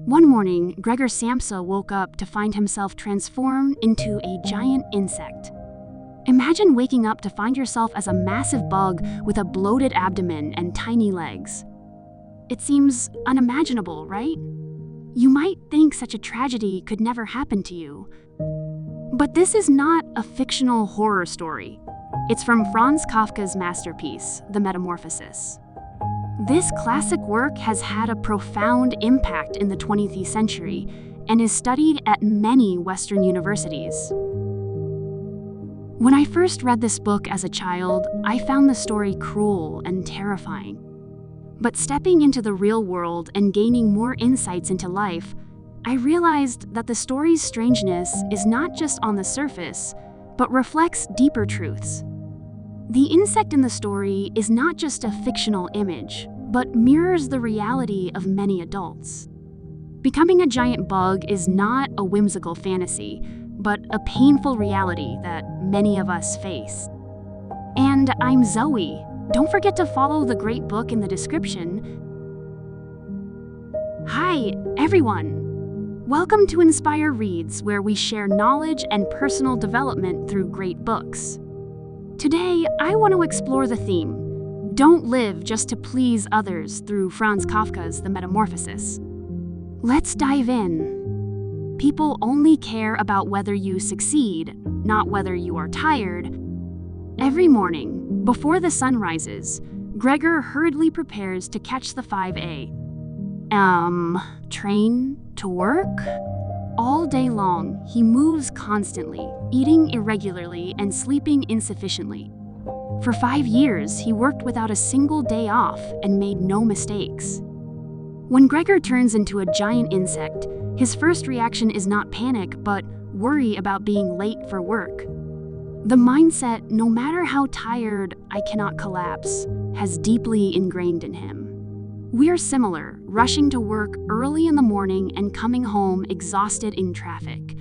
One morning, Gregor Samsa woke up to find himself transformed into a giant insect. Imagine waking up to find yourself as a massive bug with a bloated abdomen and tiny legs. It seems unimaginable, right? You might think such a tragedy could never happen to you. But this is not a fictional horror story. It's from Franz Kafka's masterpiece, The Metamorphosis. This classic work has had a profound impact in the 20th century and is studied at many Western universities. When I first read this book as a child, I found the story cruel and terrifying. But stepping into the real world and gaining more insights into life, I realized that the story's strangeness is not just on the surface, but reflects deeper truths. The insect in the story is not just a fictional image, but mirrors the reality of many adults. Becoming a giant bug is not a whimsical fantasy, but a painful reality that many of us face. And I'm Zoe. Don't forget to follow the great book in the description. Hi, everyone. Welcome to Inspire Reads, where we share knowledge and personal development through great books. Today, I want to explore the theme, Don't Live Just to Please Others, through Franz Kafka's The Metamorphosis. Let's dive in. People only care about whether you succeed, not whether you are tired. Every morning, before the sun rises, Gregor hurriedly prepares to catch the 5A. Train to work? All day long, he moves constantly, eating irregularly and sleeping insufficiently. For 5 years, he worked without a single day off and made no mistakes. When Gregor turns into a giant insect, his first reaction is not panic, but worry about being late for work. The mindset, no matter how tired, I cannot collapse, has deeply ingrained in him. We are similar, rushing to work early in the morning and coming home exhausted in traffic.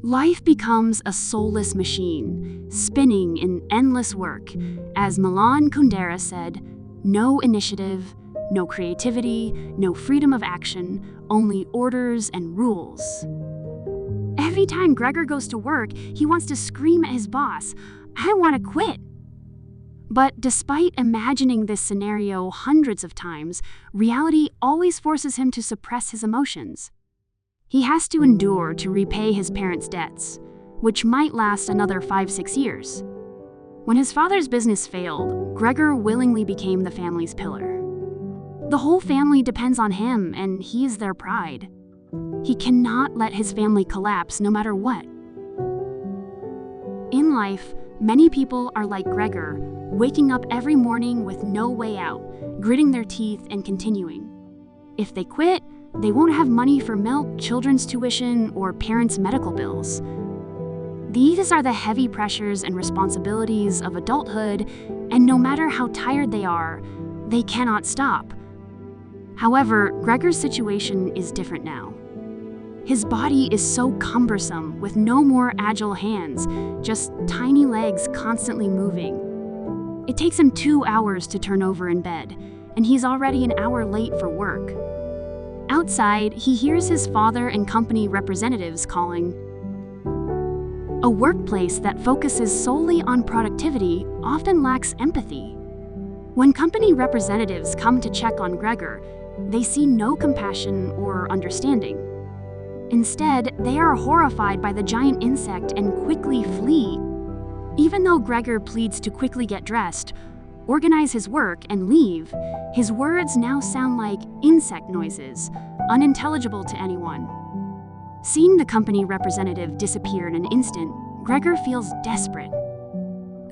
Life becomes a soulless machine, spinning in endless work. As Milan Kundera said, no initiative, no creativity, no freedom of action, only orders and rules. Every time Gregor goes to work, he wants to scream at his boss, "I want to quit." But despite imagining this scenario hundreds of times, reality always forces him to suppress his emotions. He has to endure to repay his parents' debts, which might last another 5-6 years. When his father's business failed, Gregor willingly became the family's pillar. The whole family depends on him, and he is their pride. He cannot let his family collapse no matter what. In life, many people are like Gregor, waking up every morning with no way out, gritting their teeth and continuing. If they quit, they won't have money for milk, children's tuition, or parents' medical bills. These are the heavy pressures and responsibilities of adulthood, and no matter how tired they are, they cannot stop. However, Gregor's situation is different now. His body is so cumbersome with no more agile hands, just tiny legs constantly moving. It takes him 2 hours to turn over in bed, and he's already an hour late for work. Outside, he hears his father and company representatives calling. A workplace that focuses solely on productivity often lacks empathy. When company representatives come to check on Gregor, they see no compassion or understanding. Instead, they are horrified by the giant insect and quickly flee. Even though Gregor pleads to quickly get dressed, organize his work, and leave, his words now sound like insect noises, unintelligible to anyone. Seeing the company representative disappear in an instant, Gregor feels desperate.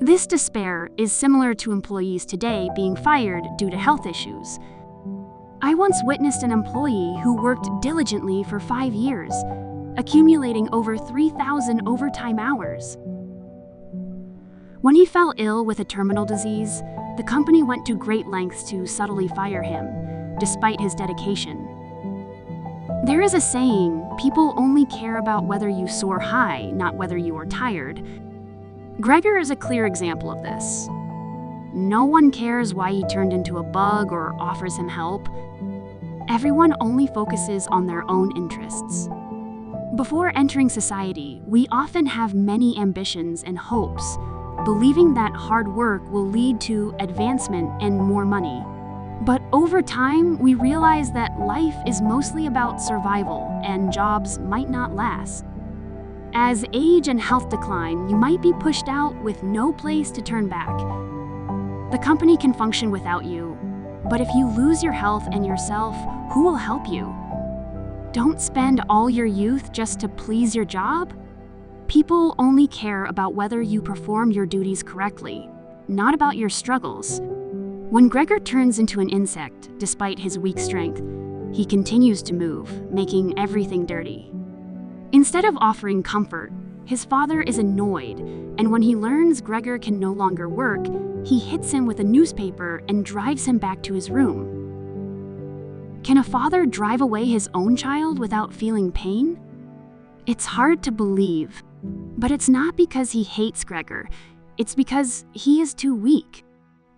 This despair is similar to employees today being fired due to health issues. I once witnessed an employee who worked diligently for 5 years, accumulating over 3,000 overtime hours. When he fell ill with a terminal disease, the company went to great lengths to subtly fire him, despite his dedication. There is a saying, people only care about whether you soar high, not whether you are tired. Gregor is a clear example of this. No one cares why he turned into a bug or offers him help. Everyone only focuses on their own interests. Before entering society, we often have many ambitions and hopes, believing that hard work will lead to advancement and more money. But over time, we realize that life is mostly about survival, and jobs might not last. As age and health decline, you might be pushed out with no place to turn back. The company can function without you, but if you lose your health and yourself, who will help you? Don't spend all your youth just to please your job. People only care about whether you perform your duties correctly, not about your struggles. When Gregor turns into an insect, despite his weak strength, he continues to move, making everything dirty. Instead of offering comfort, his father is annoyed, and when he learns Gregor can no longer work, he hits him with a newspaper and drives him back to his room. Can a father drive away his own child without feeling pain? It's hard to believe, but it's not because he hates Gregor, it's because he is too weak.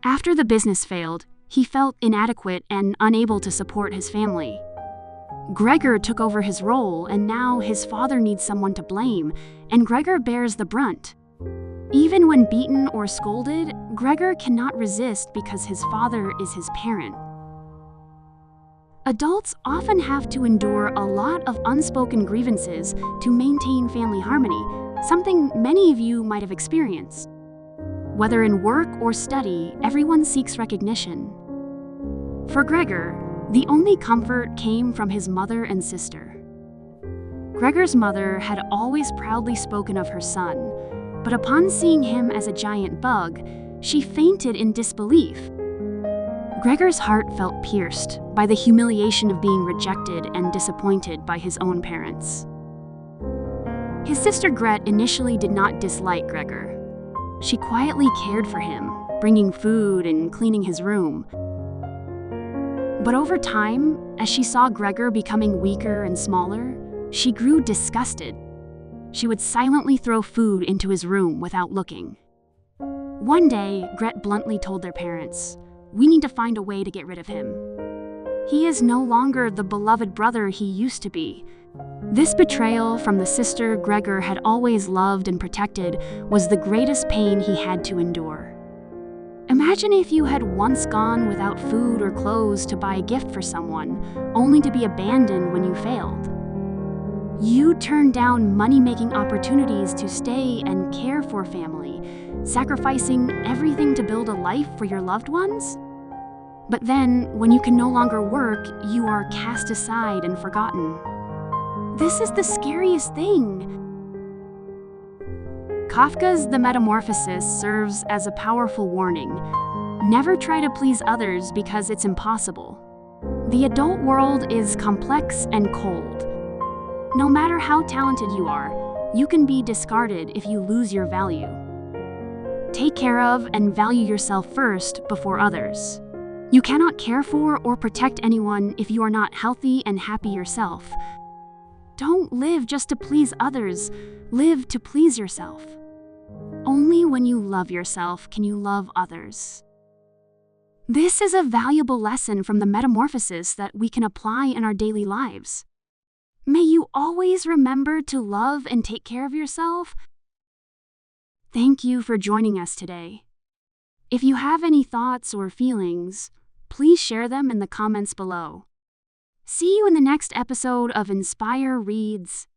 After the business failed, he felt inadequate and unable to support his family. Gregor took over his role, and now his father needs someone to blame, and Gregor bears the brunt. Even when beaten or scolded, Gregor cannot resist because his father is his parent. Adults often have to endure a lot of unspoken grievances to maintain family harmony, something many of you might have experienced. Whether in work or study, everyone seeks recognition. For Gregor, the only comfort came from his mother and sister. Gregor's mother had always proudly spoken of her son, but upon seeing him as a giant bug, she fainted in disbelief. Gregor's heart felt pierced by the humiliation of being rejected and disappointed by his own parents. His sister Gret initially did not dislike Gregor. She quietly cared for him, bringing food and cleaning his room. But over time, as she saw Gregor becoming weaker and smaller, she grew disgusted. She would silently throw food into his room without looking. One day, Gret bluntly told their parents, "We need to find a way to get rid of him. He is no longer the beloved brother he used to be." This betrayal from the sister Gregor had always loved and protected was the greatest pain he had to endure. Imagine if you had once gone without food or clothes to buy a gift for someone, only to be abandoned when you failed. You turned down money-making opportunities to stay and care for family, sacrificing everything to build a life for your loved ones? But then, when you can no longer work, you are cast aside and forgotten. This is the scariest thing. Kafka's The Metamorphosis serves as a powerful warning. Never try to please others because it's impossible. The adult world is complex and cold. No matter how talented you are, you can be discarded if you lose your value. Take care of and value yourself first before others. You cannot care for or protect anyone if you are not healthy and happy yourself. Don't live just to please others, live to please yourself. Only when you love yourself can you love others. This is a valuable lesson from the Metamorphosis that we can apply in our daily lives. May you always remember to love and take care of yourself. Thank you for joining us today. If you have any thoughts or feelings, please share them in the comments below. See you in the next episode of Inspire Reads.